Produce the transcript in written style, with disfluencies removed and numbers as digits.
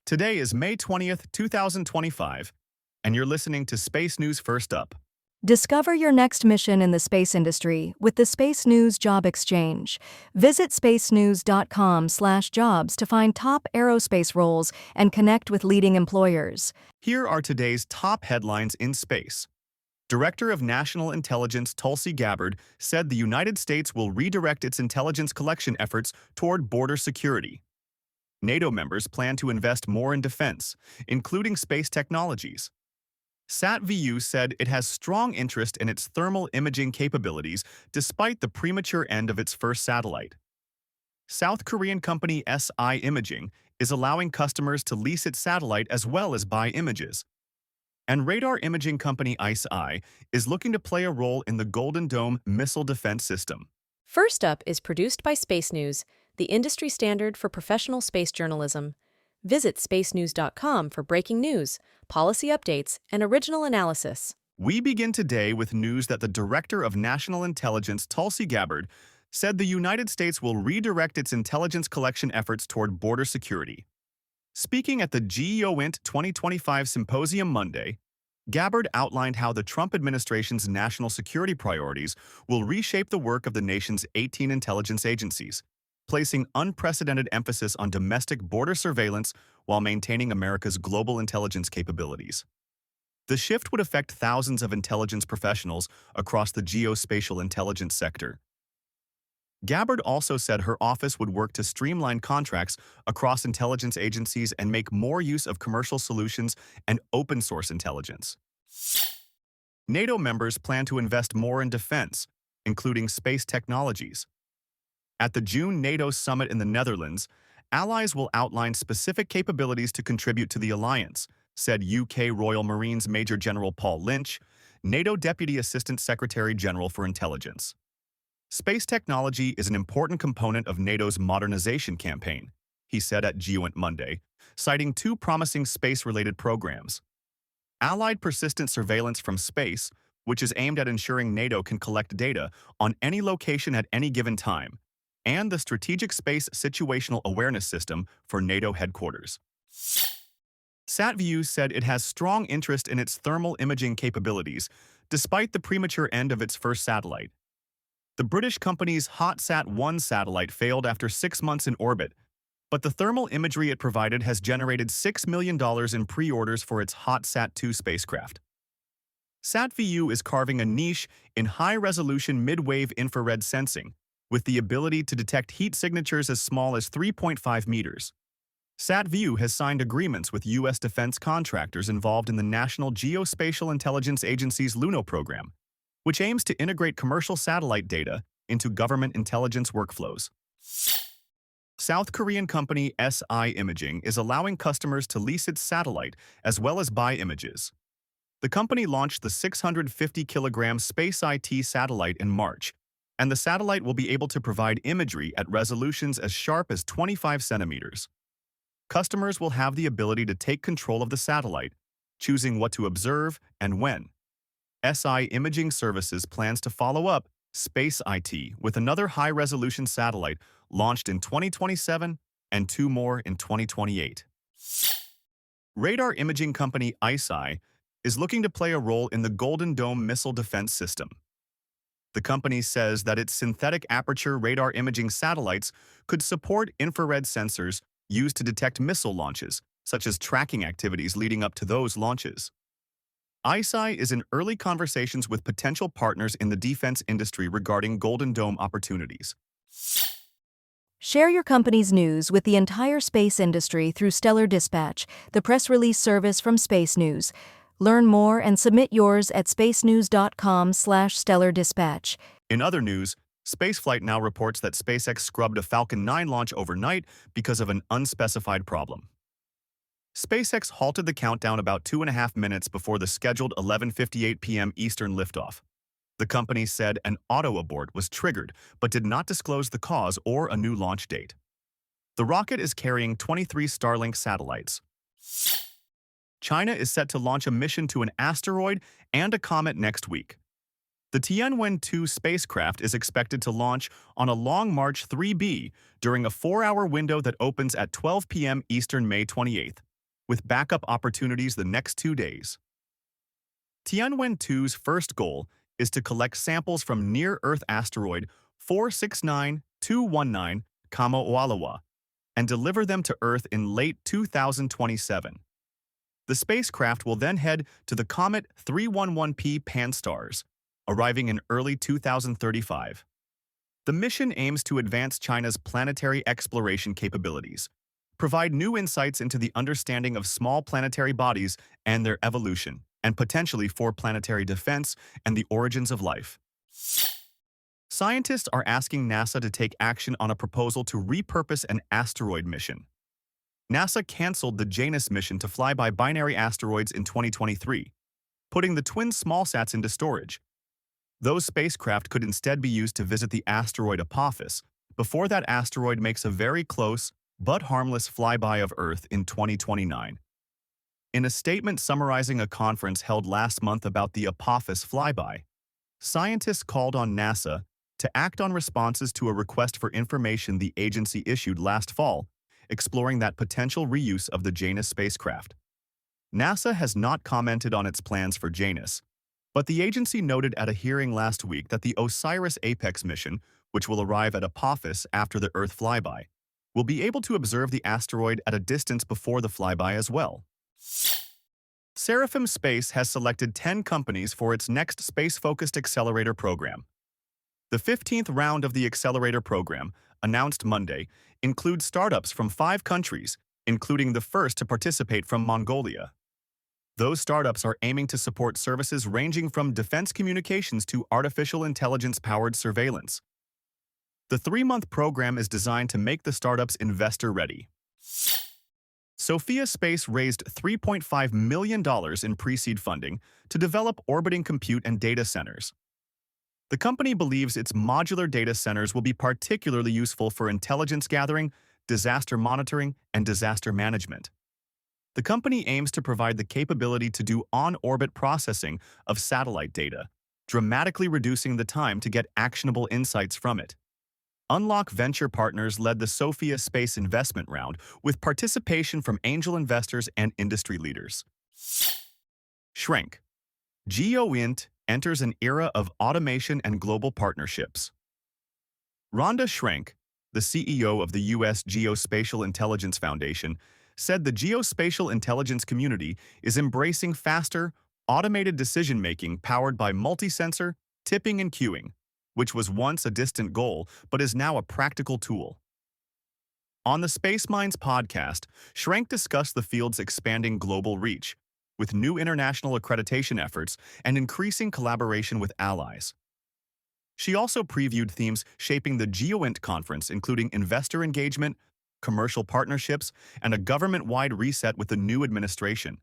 Today is May 20th, 2025, and you're listening to Space News First Up. Discover your next mission in the space industry with the Space News Job Exchange. Visit spacenews.com/jobs to find top aerospace roles and connect with leading employers. Here are today's top headlines in space. Director of National Intelligence Tulsi Gabbard said the United States will redirect its intelligence collection efforts toward border security. NATO members plan to invest more in defense, including space technologies. SatVU said it has strong interest in its thermal imaging capabilities despite the premature end of its first satellite. South Korean company SI Imaging is allowing customers to lease its satellite as well as buy images. And radar imaging company ICEYE is looking to play a role in the Golden Dome missile defense system. First Up is produced by Space News, the industry standard for professional space journalism. Visit spacenews.com for breaking news, policy updates, and original analysis. We begin today with news that the Director of National Intelligence, Tulsi Gabbard, said the United States will redirect its intelligence collection efforts toward border security. Speaking at the GEOINT 2025 Symposium Monday, Gabbard outlined how the Trump administration's national security priorities will reshape the work of the nation's 18 intelligence agencies, placing unprecedented emphasis on domestic border surveillance while maintaining America's global intelligence capabilities. The shift would affect thousands of intelligence professionals across the geospatial intelligence sector. Gabbard also said her office would work to streamline contracts across intelligence agencies and make more use of commercial solutions and open-source intelligence. NATO members plan to invest more in defense, including space technologies. At the June NATO summit in the Netherlands, allies will outline specific capabilities to contribute to the alliance, said UK Royal Marines Major General Paul Lynch, NATO Deputy Assistant Secretary General for Intelligence. Space technology is an important component of NATO's modernization campaign, he said at GEOINT Monday, citing two promising space-related programs. Allied persistent surveillance from space, which is aimed at ensuring NATO can collect data on any location at any given time, and the Strategic Space Situational Awareness System for NATO headquarters. SatVU said it has strong interest in its thermal imaging capabilities, despite the premature end of its first satellite. The British company's HotSat-1 satellite failed after 6 months in orbit, but the thermal imagery it provided has generated $6 million in pre-orders for its HotSat-2 spacecraft. SatVU is carving a niche in high-resolution mid-wave infrared sensing, with the ability to detect heat signatures as small as 3.5 meters. SatVU has signed agreements with U.S. defense contractors involved in the National Geospatial Intelligence Agency's LUNO program, which aims to integrate commercial satellite data into government intelligence workflows. South Korean company SI Imaging is allowing customers to lease its satellite as well as buy images. The company launched the 650-kilogram Space IT satellite in March, and the satellite will be able to provide imagery at resolutions as sharp as 25 centimeters. Customers will have the ability to take control of the satellite, choosing what to observe and when. SI Imaging Services plans to follow up Space IT with another high-resolution satellite launched in 2027 and 2 more in 2028. Radar imaging company ICEYE is looking to play a role in the Golden Dome missile defense system. The company says that its synthetic aperture radar imaging satellites could support infrared sensors used to detect missile launches, such as tracking activities leading up to those launches. ICEYE is in early conversations with potential partners in the defense industry regarding Golden Dome opportunities. Share your company's news with the entire space industry through Stellar Dispatch, the press release service from Space News. Learn more and submit yours at spacenews.com/stellardispatch. In other news, Spaceflight now reports that SpaceX scrubbed a Falcon 9 launch overnight because of an unspecified problem. SpaceX halted the countdown about 2.5 minutes before the scheduled 11:58 p.m. Eastern liftoff. The company said an auto abort was triggered but did not disclose the cause or a new launch date. The rocket is carrying 23 Starlink satellites. China is set to launch a mission to an asteroid and a comet next week. The Tianwen-2 spacecraft is expected to launch on a Long March 3B during a 4-hour window that opens at 12 p.m. Eastern May 28th. with backup opportunities the next 2 days. Tianwen-2's first goal is to collect samples from near-Earth asteroid 469219 Kama-Oalawa and deliver them to Earth in late 2027. The spacecraft will then head to the comet 311P Pan-STARRS, arriving in early 2035. The mission aims to advance China's planetary exploration capabilities, provide new insights into the understanding of small planetary bodies and their evolution, and potentially for planetary defense and the origins of life. Scientists are asking NASA to take action on a proposal to repurpose an asteroid mission. NASA canceled the Janus mission to fly by binary asteroids in 2023, putting the twin smallsats into storage. Those spacecraft could instead be used to visit the asteroid Apophis before that asteroid makes a very close but harmless flyby of Earth in 2029. In a statement summarizing a conference held last month about the Apophis flyby, scientists called on NASA to act on responses to a request for information the agency issued last fall, exploring that potential reuse of the Janus spacecraft. NASA has not commented on its plans for Janus, but the agency noted at a hearing last week that the OSIRIS-APEX mission, which will arrive at Apophis after the Earth flyby, will be able to observe the asteroid at a distance before the flyby as well. Seraphim Space has selected 10 companies for its next space-focused accelerator program. The 15th round of the accelerator program, announced Monday, includes startups from 5 countries, including the first to participate from Mongolia. Those startups are aiming to support services ranging from defense communications to artificial intelligence-powered surveillance. The 3-month program is designed to make the startups investor-ready. Sophia Space raised $3.5 million in pre-seed funding to develop orbiting compute and data centers. The company believes its modular data centers will be particularly useful for intelligence gathering, disaster monitoring, and disaster management. The company aims to provide the capability to do on-orbit processing of satellite data, dramatically reducing the time to get actionable insights from it. Unlock Venture Partners led the Sophia Space investment round with participation from angel investors and industry leaders. Schrenk. GeoInt enters an era of automation and global partnerships. Rhonda Schrenk, the CEO of the U.S. Geospatial Intelligence Foundation, said the geospatial intelligence community is embracing faster, automated decision-making powered by multi-sensor, tipping, and queuing, which was once a distant goal but is now a practical tool. On the Space Minds podcast, Schrenk discussed the field's expanding global reach, with new international accreditation efforts and increasing collaboration with allies. She also previewed themes shaping the GeoInt conference, including investor engagement, commercial partnerships, and a government-wide reset with the new administration.